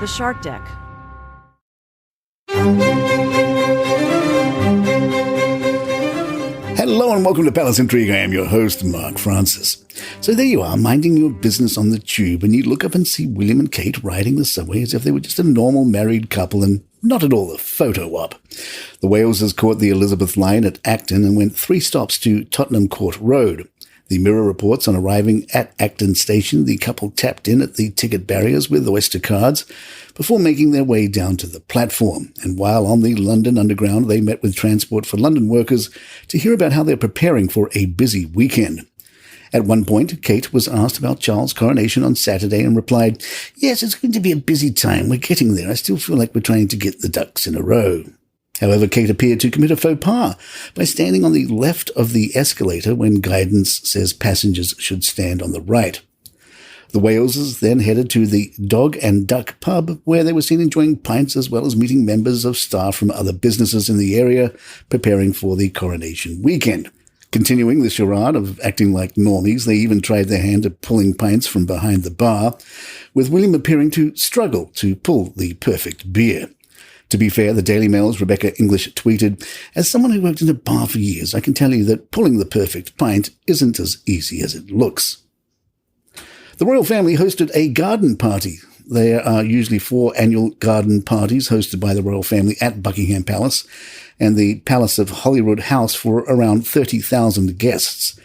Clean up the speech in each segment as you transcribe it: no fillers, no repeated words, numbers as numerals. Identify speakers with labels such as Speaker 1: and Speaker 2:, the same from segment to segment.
Speaker 1: The Shark Deck.
Speaker 2: Hello and welcome to Palace Intrigue. I am your host, Mark Francis. So there you are, minding your business on the tube, and you look up and see William and Kate riding the subway as if they were just a normal married couple and not at all a photo op. The Walesers caught the Elizabeth line at Acton and went 3 stops to Tottenham Court Road. The Mirror reports on arriving at Acton Station, the couple tapped in at the ticket barriers with Oyster cards before making their way down to the platform. And while on the London Underground, they met with Transport for London workers to hear about how they're preparing for a busy weekend. At one point, Kate was asked about Charles' coronation on Saturday and replied, "Yes, it's going to be a busy time. We're getting there. I still feel like we're trying to get the ducks in a row." However, Kate appeared to commit a faux pas by standing on the left of the escalator when guidance says passengers should stand on the right. The Walesers then headed to the Dog and Duck pub, where they were seen enjoying pints as well as meeting members of staff from other businesses in the area, preparing for the coronation weekend. Continuing the charade of acting like normies, they even tried their hand at pulling pints from behind the bar, with William appearing to struggle to pull the perfect beer. To be fair, the Daily Mail's Rebecca English tweeted, "As someone who worked in a bar for years, I can tell you that pulling the perfect pint isn't as easy as it looks." The royal family hosted a garden party. There are usually 4 annual garden parties hosted by the royal family at Buckingham Palace and the Palace of Holyrood House for around 30,000 guests.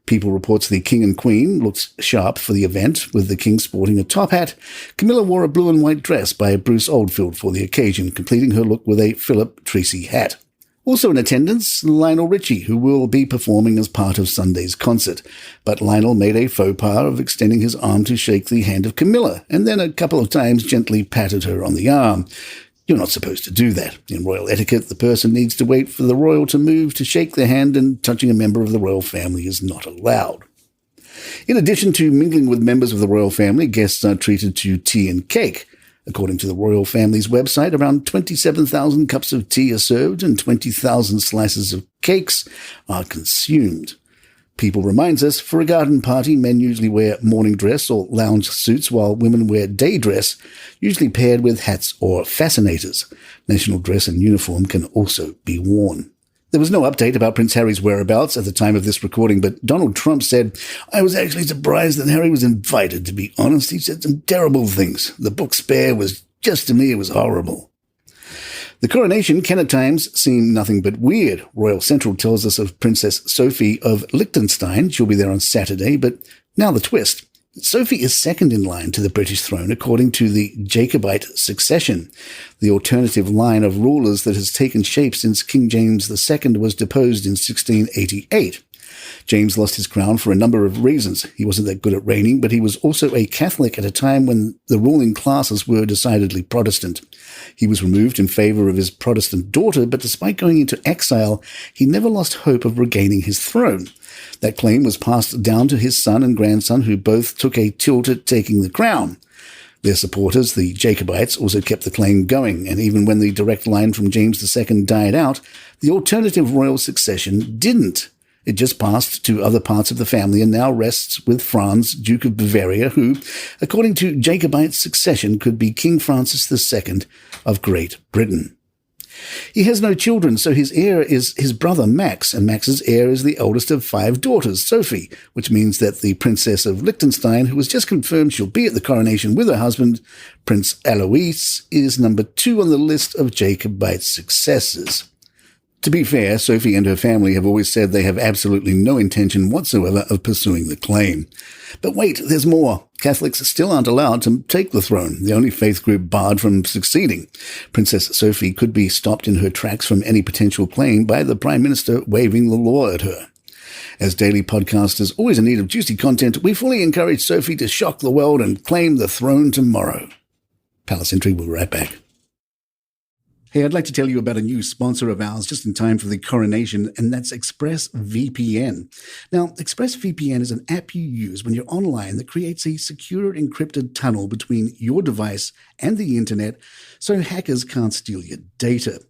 Speaker 2: People reports the King and Queen looked sharp for the event, with the King sporting a top hat. Camilla wore a blue and white dress by Bruce Oldfield for the occasion, completing her look with a Philip Treacy hat. Also in attendance, Lionel Richie, who will be performing as part of Sunday's concert. But Lionel made a faux pas of extending his arm to shake the hand of Camilla, and then a couple of times gently patted her on the arm. You're not supposed to do that. In royal etiquette, the person needs to wait for the royal to move to shake their hand, and touching a member of the royal family is not allowed. In addition to mingling with members of the royal family, guests are treated to tea and cake. According to the royal family's website, around 27,000 cups of tea are served and 20,000 slices of cakes are consumed. People reminds us, for a garden party, men usually wear morning dress or lounge suits, while women wear day dress, usually paired with hats or fascinators. National dress and uniform can also be worn. There was no update about Prince Harry's whereabouts at the time of this recording, but Donald Trump said, "I was actually surprised that Harry was invited, to be honest. He said some terrible things. The book Spare was, just to me, it was horrible." The coronation can at times seem nothing but weird. Royal Central tells us of Princess Sophie of Liechtenstein. She'll be there on Saturday, but now the twist. Sophie is second in line to the British throne according to the Jacobite succession, the alternative line of rulers that has taken shape since King James II was deposed in 1688. James lost his crown for a number of reasons. He wasn't that good at reigning, but he was also a Catholic at a time when the ruling classes were decidedly Protestant. He was removed in favour of his Protestant daughter, but despite going into exile, he never lost hope of regaining his throne. That claim was passed down to his son and grandson, who both took a tilt at taking the crown. Their supporters, the Jacobites, also kept the claim going, and even when the direct line from James II died out, the alternative royal succession didn't. It just passed to other parts of the family and now rests with Franz, Duke of Bavaria, who, according to Jacobite succession, could be King Francis II of Great Britain. He has no children, so his heir is his brother Max, and Max's heir is the eldest of 5 daughters, Sophie, which means that the Princess of Liechtenstein, who has just confirmed she'll be at the coronation with her husband, Prince Alois, is number 2 on the list of Jacobite successors. To be fair, Sophie and her family have always said they have absolutely no intention whatsoever of pursuing the claim. But wait, there's more. Catholics still aren't allowed to take the throne, the only faith group barred from succeeding. Princess Sophie could be stopped in her tracks from any potential claim by the Prime Minister waving the law at her. As daily podcasters always in need of juicy content, we fully encourage Sophie to shock the world and claim the throne tomorrow. Palace Intrigue will be right back. Hey, I'd like to tell you about a new sponsor of ours just in time for the coronation, and that's ExpressVPN. Now, ExpressVPN is an app you use when you're online that creates a secure encrypted tunnel between your device and the internet so hackers can't steal your data.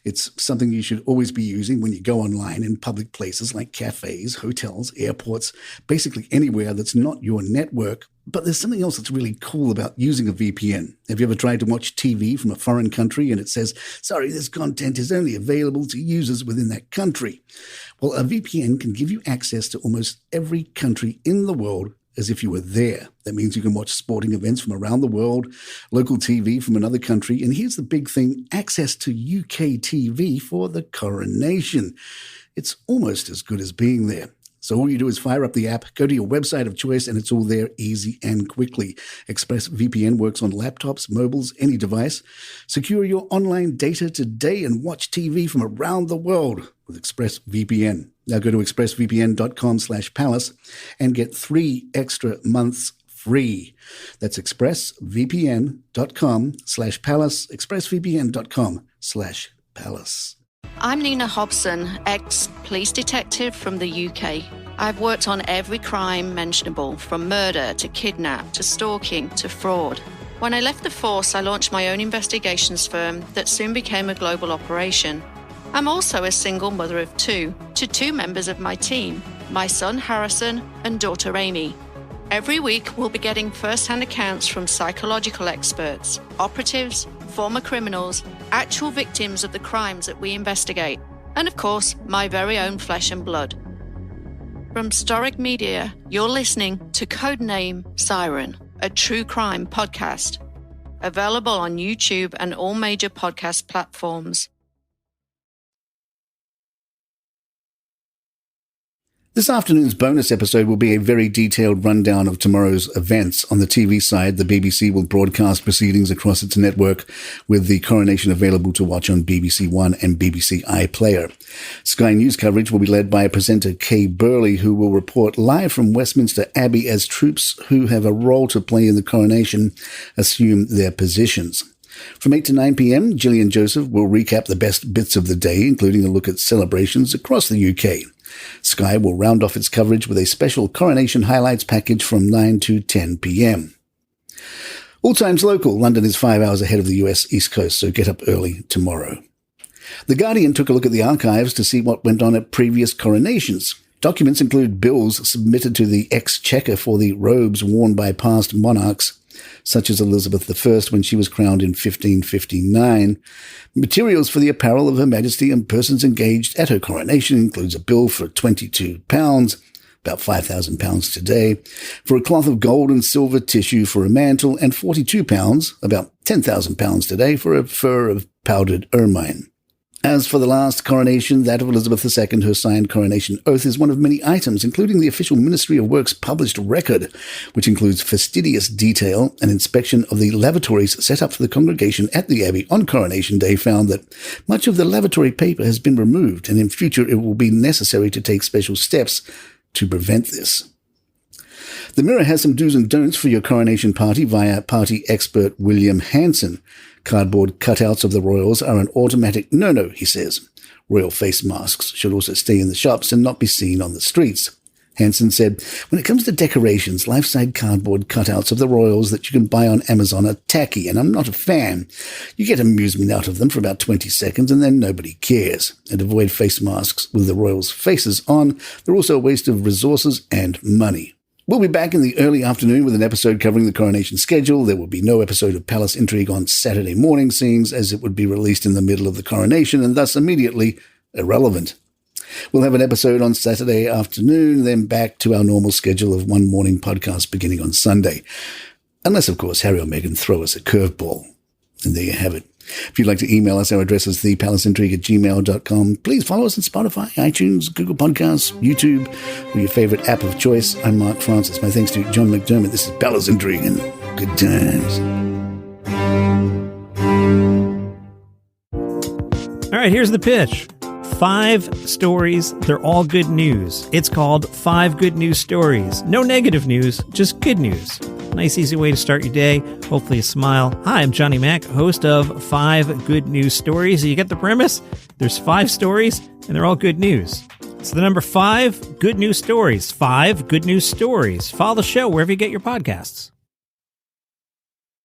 Speaker 2: It's something you should always be using when you go online in public places like cafes, hotels, airports, basically anywhere that's not your network But there's something else that's really cool about using a VPN. Have you ever tried to watch TV from a foreign country and it says, sorry, this content is only available to users within that country? Well, a VPN can give you access to almost every country in the world as if you were there. That means you can watch sporting events from around the world, local TV from another country, and here's the big thing, access to UK TV for the coronation. It's almost as good as being there. So all you do is fire up the app, go to your website of choice, and it's all there easy and quickly. ExpressVPN works on laptops, mobiles, any device. Secure your online data today and watch TV from around the world with ExpressVPN. Now go to expressvpn.com/palace and get 3 extra months free. That's expressvpn.com/palace, expressvpn.com/palace.
Speaker 1: I'm Nina Hobson, ex-police detective from the UK. I've worked on every crime mentionable, from murder to kidnap to stalking to fraud. When I left the force, I launched my own investigations firm that soon became a global operation. I'm also a single mother of 2 to 2 members of my team, my son Harrison and daughter Amy. Every week, we'll be getting first-hand accounts from psychological experts, operatives, former criminals, actual victims of the crimes that we investigate, and of course, my very own flesh and blood. From Storic Media, you're listening to Codename Siren, a true crime podcast, available on YouTube and all major podcast platforms.
Speaker 2: This afternoon's bonus episode will be a very detailed rundown of tomorrow's events. On the TV side, the BBC will broadcast proceedings across its network, with the coronation available to watch on BBC One and BBC iPlayer. Sky News coverage will be led by presenter Kay Burley, who will report live from Westminster Abbey as troops who have a role to play in the coronation assume their positions. From 8 to 9 p.m, Gillian Joseph will recap the best bits of the day, including a look at celebrations across the UK. Sky will round off its coverage with a special coronation highlights package from 9 to 10 p.m. All times local, London is 5 hours ahead of the US East Coast, so get up early tomorrow. The Guardian took a look at the archives to see what went on at previous coronations. Documents include bills submitted to the Exchequer for the robes worn by past monarchs, such as Elizabeth I when she was crowned in 1559. Materials for the apparel of Her Majesty and persons engaged at her coronation includes a bill for £22, about £5,000 today, for a cloth of gold and silver tissue for a mantle, and £42, about £10,000 today, for a fur of powdered ermine. As for the last coronation, that of Elizabeth II, her signed coronation oath is one of many items, including the official Ministry of Works published record, which includes fastidious detail. An inspection of the lavatories set up for the congregation at the Abbey on Coronation Day found that much of the lavatory paper has been removed, and in future it will be necessary to take special steps to prevent this. The Mirror has some do's and don'ts for your coronation party via party expert William Hanson. Cardboard cutouts of the royals are an automatic no-no, he says. Royal face masks should also stay in the shops and not be seen on the streets. Hanson said, when it comes to decorations, life-size cardboard cutouts of the royals that you can buy on Amazon are tacky, and I'm not a fan. You get amusement out of them for about 20 seconds, and then nobody cares. And avoid face masks with the royals' faces on. They're also a waste of resources and money. We'll be back in the early afternoon with an episode covering the coronation schedule. There will be no episode of Palace Intrigue on Saturday morning, seeing as it would be released in the middle of the coronation and thus immediately irrelevant. We'll have an episode on Saturday afternoon, then back to our normal schedule of one morning podcast beginning on Sunday. Unless, of course, Harry or Meghan throw us a curveball. And there you have it. If you'd like to email us, our address is thepalaceintrigue@gmail.com. Please follow us on Spotify, iTunes, Google Podcasts, YouTube, or your favorite app of choice. I'm Mark Francis. My thanks to John McDermott. This is Palace Intrigue, and good times.
Speaker 3: All right, here's the pitch. 5 stories, they're all good news. It's called 5 Good News Stories. No negative news, just good news. Nice, easy way to start your day. Hopefully a smile. Hi, I'm Johnny Mack, host of 5 Good News Stories. You get the premise? There's 5 stories, and they're all good news. So the number 5, Good News Stories. 5 Good News Stories. Follow the show wherever you get your podcasts.